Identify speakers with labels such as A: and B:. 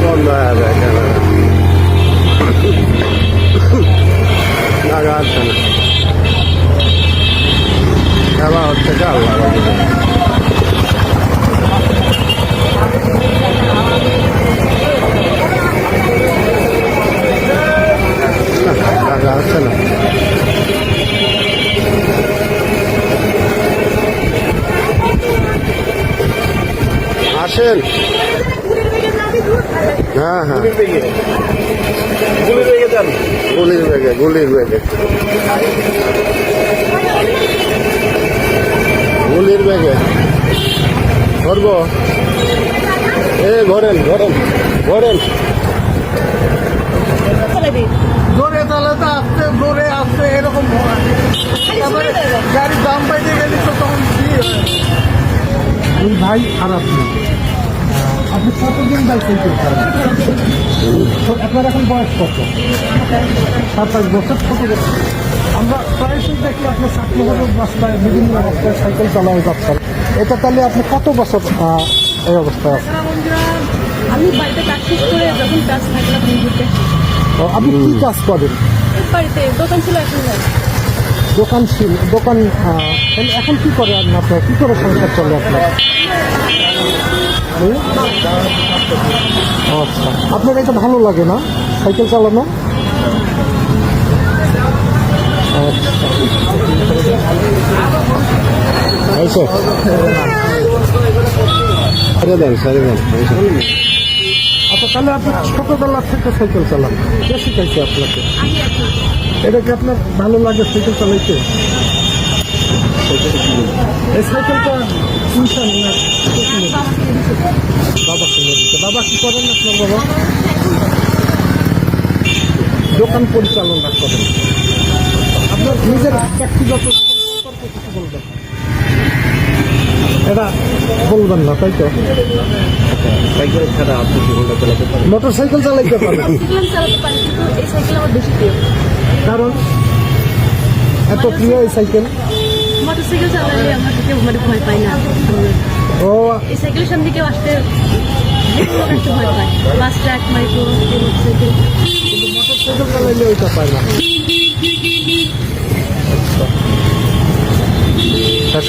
A: বন্ধ হয়ে যায় ক্যামেরা, জায়গা হচ্ছে না, খেলা হচ্ছে জায়গা হচ্ছে না। আসেন, হ্যাঁ হ্যাঁ, গুলির বেগে, গুলির বেগে, গুলির বেগে ধরবো। ঘোরেন ঘোরেন ঘোরেন,
B: জোরে চালাতে আসতে জোরে আসতে এরকম গাড়ির দাম পাইতে গেলে তো তখন ওই ভাই আর আপনি কতদিন বাইসাইকেল করেন? আপনার এখন বয়স কত? 27 বছর। ছোট বছর আমরা প্রায়শই দেখি আপনার ছাত্রভাবে রাস্তায় বিভিন্ন অবস্থায় সাইকেল চালানো যাচ্ছেন। এটা তাহলে আপনি কত বছর এই অবস্থায় আছেন?
C: আমি বাড়িতে কাজ শেষ করে যখন কাজ থাকলাম
B: আপনি কি কাজ করেন?
C: বাড়িতে দোকান ছিল, এখন
B: দোকান ছিল, দোকান এখন কি করে আপনার? কি করে সংসার চলে আপনার? আচ্ছা, আপনার এটা ভালো লাগে না সাইকেল চালানো?
A: আচ্ছা ছেড়ে দেন, ছেড়ে দেন।
B: আচ্ছা, তাহলে আপনি ছোটবেলা থেকে সাইকেল চালান, কে শিখাইছে আপনাকে? এটা কি আপনার ভালো লাগে সাইকেল চালাইতে? এই সাইকেলটা কিনছেন না বাবা কিনে দিচ্ছে? বাবা কি করেন আপনার বাবা? দোকান পরিচালনা করেন। আপনার নিজের ব্যক্তিগত সম্পর্কে কিছু বলবেন? এটা বলবেন না, তাই তো?
A: সাইকেল ছাড়া আপনি কি হন্ডা চালাতে পারেন?
B: মোটর সাইকেল চালাইতে পারেন?
C: চালাতে পারি, কিন্তু এই সাইকেল আমার বেশি প্রিয়।
B: কারণ এত প্রিয় এই সাইকেল?
C: মোটর সাইকেল চালালে আমরা কেউ ভয় পাই না।
B: ও,
C: এই সাইকেলের সামনে কেউ আসতে ভয় পায়, বাস ট্রাক মাইক্রো মোটরসাইকেল।
B: কিন্তু মোটর সাইকেল চালাইলে ওইটা পায় না।